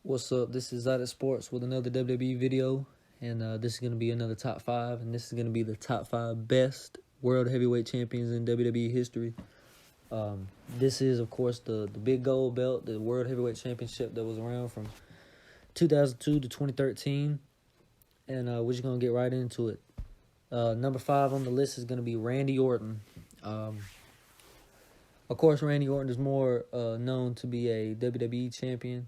What's up? This is Zodit Sports with another WWE video, and this is going to be another top 5, and this is going to be the top 5 best World Heavyweight Champions in WWE history. This is, of course, the big gold belt, the World Heavyweight Championship that was around from 2002 to 2013, and we're just going to get right into it. Number 5 on the list is going to be Randy Orton. Of course, Randy Orton is more known to be a WWE champion.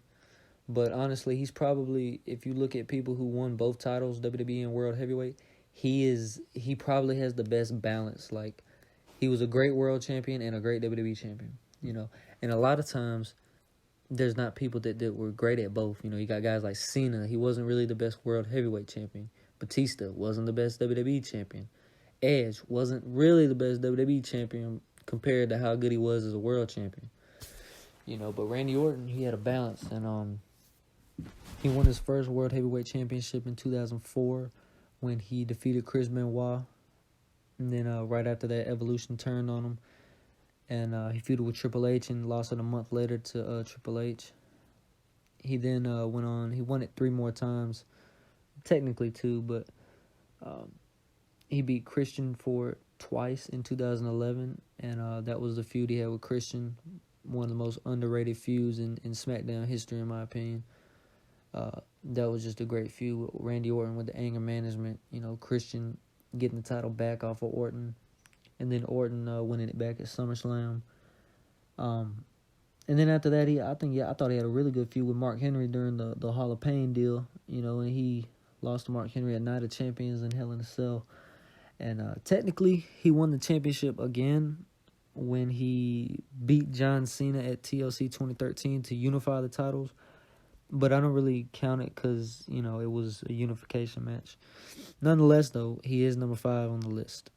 But honestly, he's probably, if you look at people who won both titles, WWE and World Heavyweight, he probably has the best balance. Like, he was a great world champion and a great WWE champion, And a lot of times, there's not people that were great at both. You got guys like Cena. He wasn't really the best World Heavyweight champion. Batista wasn't the best WWE champion. Edge wasn't really the best WWE champion compared to how good he was as a world champion. But Randy Orton, he had a balance, and he won his first World Heavyweight Championship in 2004 when he defeated Chris Benoit. And then right after that, Evolution turned on him. And he feuded with Triple H and lost it a month later to Triple H. He then went on. He won it 3 more times. Technically 2, but he beat Christian for it twice in 2011. And that was the feud he had with Christian. One of the most underrated feuds in SmackDown history, in my opinion. That was just a great feud with Randy Orton with the anger management. Christian getting the title back off of Orton, and then Orton winning it back at SummerSlam. And then after that, I thought he had a really good feud with Mark Henry during the Hall of Pain deal. And he lost to Mark Henry at Night of Champions in Hell in a Cell. And technically, he won the championship again when he beat John Cena at TLC 2013 to unify the titles. But I don't really count it because, it was a unification match. Nonetheless, though, he is number 5 on the list.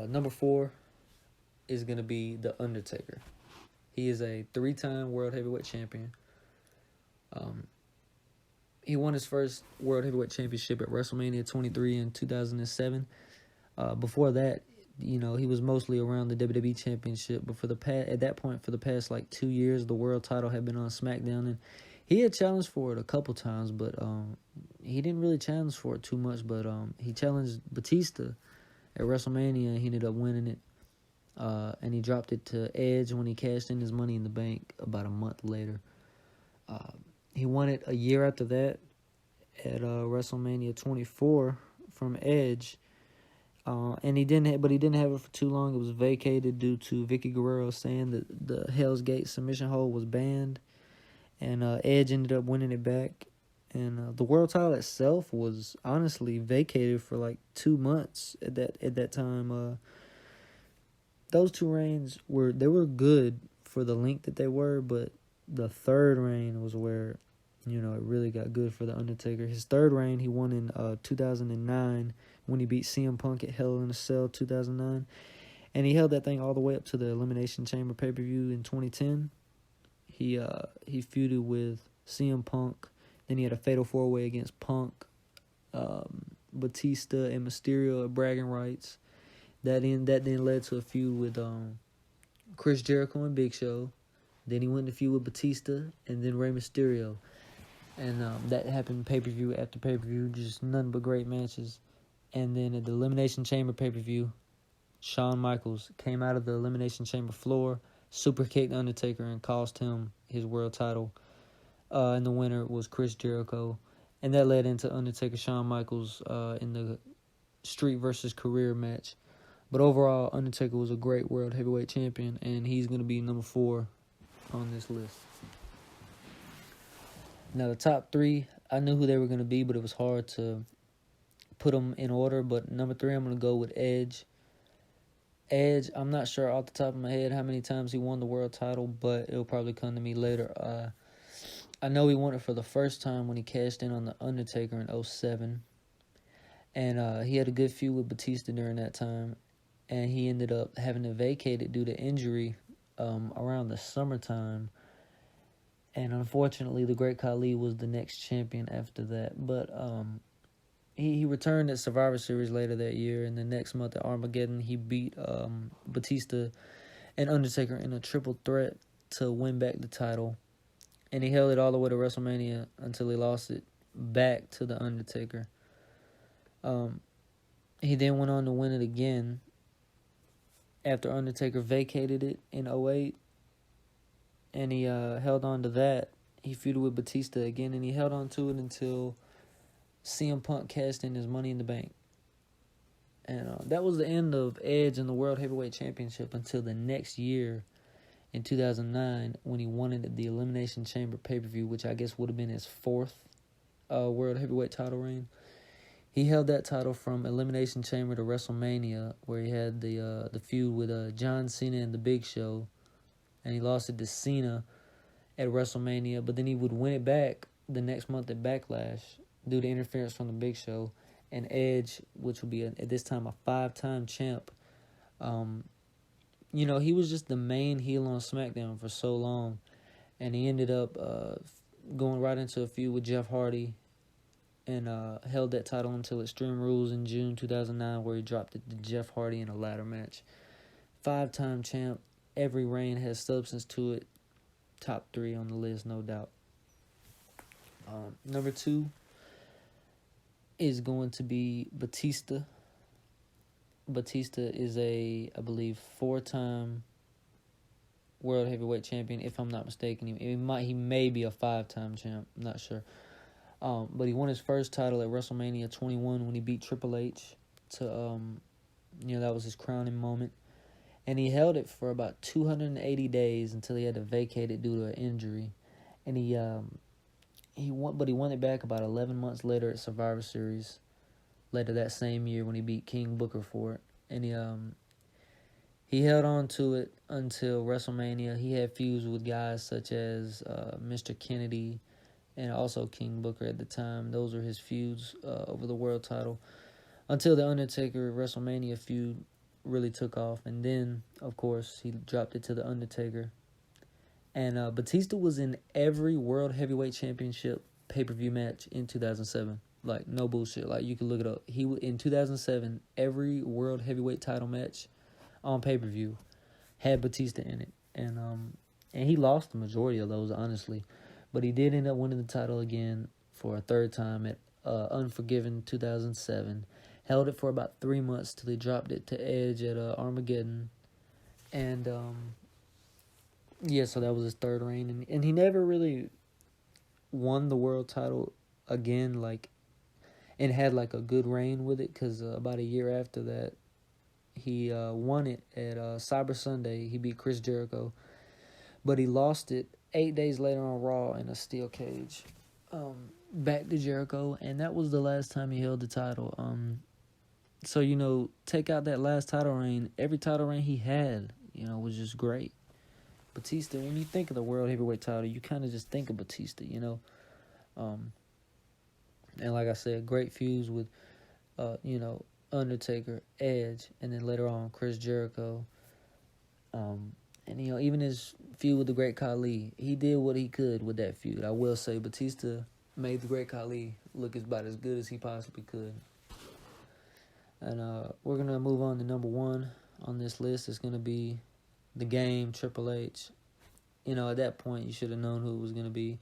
Number 4 is going to be The Undertaker. He is a 3-time World Heavyweight Champion. He won his first World Heavyweight Championship at WrestleMania 23 in 2007. Before that, he was mostly around the WWE Championship, but at that point, for the past 2 years, the world title had been on SmackDown, and he had challenged for it a couple times, but he didn't really challenge for it too much. But he challenged Batista at WrestleMania, and he ended up winning it, and he dropped it to Edge when he cashed in his Money in the Bank about a month later. He won it a year after that at WrestleMania 24 from Edge. And he didn't have it for too long. It was vacated due to Vicky Guerrero saying that the Hell's Gate submission hold was banned, and Edge ended up winning it back. And the world title itself was honestly vacated for 2 months at that time. Those 2 reigns were good for the length that they were, but the third reign was where it really got good for The Undertaker. His third reign, he won in 2009 when he beat CM Punk at Hell in a Cell 2009. And he held that thing all the way up to the Elimination Chamber pay-per-view in 2010. He feuded with CM Punk. Then he had a fatal 4-way against Punk, Batista, and Mysterio at Bragging Rights. That then led to a feud with Chris Jericho and Big Show. Then he went to feud with Batista and then Rey Mysterio. And that happened pay-per-view after pay-per-view, just nothing but great matches. And then at the Elimination Chamber pay-per-view, Shawn Michaels came out of the Elimination Chamber floor, super kicked Undertaker, and cost him his world title. And the winner was Chris Jericho. And that led into Undertaker-Shawn Michaels in the Street versus Career match. But overall, Undertaker was a great World Heavyweight Champion, and he's going to be number 4 on this list. Now, the top 3, I knew who they were going to be, but it was hard to put them in order. But number 3, I'm going to go with Edge. Edge, I'm not sure off the top of my head how many times he won the world title, but it'll probably come to me later. I know he won it for the first time when he cashed in on The Undertaker in 2007. And he had a good feud with Batista during that time. And he ended up having to vacate it due to injury around the summertime. And unfortunately, the Great Khali was the next champion after that. But he returned at Survivor Series later that year. And the next month at Armageddon, he beat Batista and Undertaker in a triple threat to win back the title. and he held it all the way to WrestleMania until he lost it back to the Undertaker. He then went on to win it again after Undertaker vacated it in 2008, and he held on to that. He feuded with Batista again, and he held on to it until CM Punk cashed in his Money in the Bank. And that was the end of Edge in the World Heavyweight Championship until the next year in 2009 when he won it at the Elimination Chamber pay-per-view, which I guess would have been his fourth World Heavyweight title reign. He held that title from Elimination Chamber to WrestleMania, where he had the feud with John Cena and The Big Show, and he lost it to Cena at WrestleMania, but then he would win it back the next month at Backlash due to interference from The Big Show. And Edge, which would be at this time a 5-time champ, he was just the main heel on SmackDown for so long, and he ended up going right into a feud with Jeff Hardy, and held that title until Extreme Rules in June 2009, where he dropped it to Jeff Hardy in a ladder match. 5-time champ, every reign has substance to it. Top 3 on the list, no doubt. Number 2 is going to be Batista. Batista is I believe, 4-time World Heavyweight Champion, if I'm not mistaken. He may be a 5-time champ, I'm not sure. But he won his first title at WrestleMania 21 when he beat Triple H to, that was his crowning moment. And he held it for about 280 days until he had to vacate it due to an injury. And he won it back about 11 months later at Survivor Series, later that same year when he beat King Booker for it. And he held on to it until WrestleMania. He had feuds with guys such as Mr. Kennedy and also King Booker at the time. Those were his feuds over the world title until the Undertaker WrestleMania feud really took off. And then, of course, he dropped it to the Undertaker. And Batista was in every World Heavyweight Championship pay-per-view match in 2007. Like, no bullshit. Like, you can look it up. In 2007, every World Heavyweight title match on pay-per-view had Batista in it. And he lost the majority of those, honestly. But he did end up winning the title again for a third time at Unforgiven 2007. Held it for about 3 months till he dropped it to Edge at Armageddon. And, so that was his third reign. And he never really won the world title again, and had, a good reign with it, because about a year after that, he won it at Cyber Sunday. He beat Chris Jericho. But he lost it 8 days later on Raw in a steel cage back to Jericho. And that was the last time he held the title. So, take out that last title reign, every title reign he had, was just great. Batista, when you think of the World Heavyweight title, you kind of just think of Batista, And like I said, great feuds with, Undertaker, Edge, and then later on Chris Jericho. And, even his feud with the Great Khali, he did what he could with that feud. I will say Batista made the Great Khali look about as good as he possibly could. And we're going to move on to number 1 on this list. It's going to be The Game, Triple H. At that point, you should have known who it was going to be.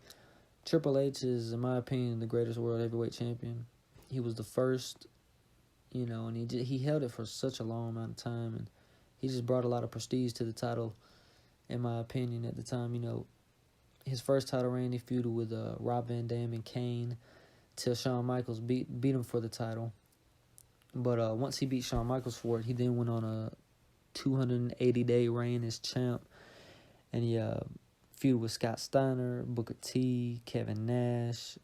Triple H is, in my opinion, the greatest World Heavyweight Champion. He was the first, and he held it for such a long amount of time. And he just brought a lot of prestige to the title, in my opinion, at the time. His first title reign, he feuded with Rob Van Dam and Kane till Shawn Michaels beat him for the title. But once he beat Shawn Michaels for it, he then went on a 280-day reign as champ. And he feuded with Scott Steiner, Booker T, Kevin Nash.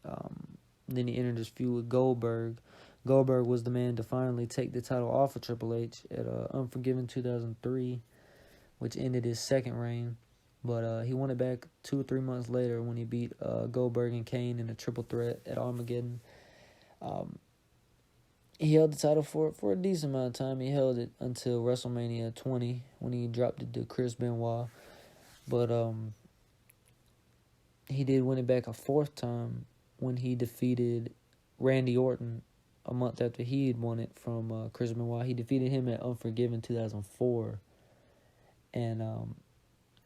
Then he entered his feud with Goldberg. Goldberg was the man to finally take the title off of Triple H at Unforgiven 2003, which ended his second reign. But he won it back 2 or 3 months later when he beat Goldberg and Kane in a triple threat at Armageddon. He held the title for a decent amount of time. He held it until WrestleMania 20 when he dropped it to Chris Benoit. But he did win it back a fourth time when he defeated Randy Orton a month after he had won it from Chris Benoit. He defeated him at Unforgiven 2004 and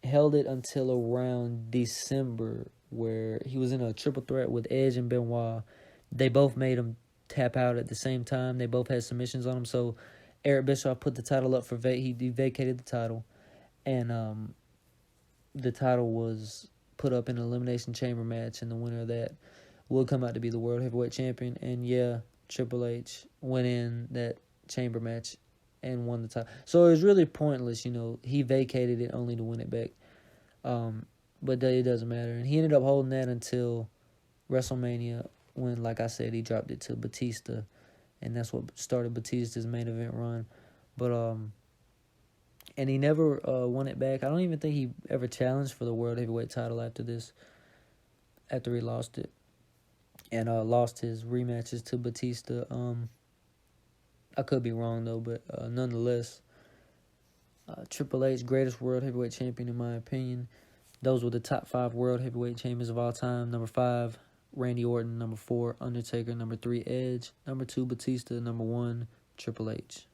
held it until around December where he was in a triple threat with Edge and Benoit. They both made him tap out at the same time. They both had submissions on him. So Eric Bischoff put the title up for he vacated the title, and the title was put up in an Elimination Chamber match, and the winner of that will come out to be the World Heavyweight Champion. And yeah, Triple H went in that chamber match and won the title. So it was really pointless, He vacated it only to win it back. But it doesn't matter. And he ended up holding that until WrestleMania when, like I said, he dropped it to Batista. And that's what started Batista's main event run. But, and he never won it back. I don't even think he ever challenged for the World Heavyweight title after this, after he lost it. And lost his rematches to Batista. I could be wrong, though, but nonetheless, Triple H, greatest World Heavyweight Champion in my opinion. Those were the top 5 World Heavyweight Champions of all time. Number 5, Randy Orton. Number 4, Undertaker. Number 3, Edge. Number 2, Batista. Number 1, Triple H.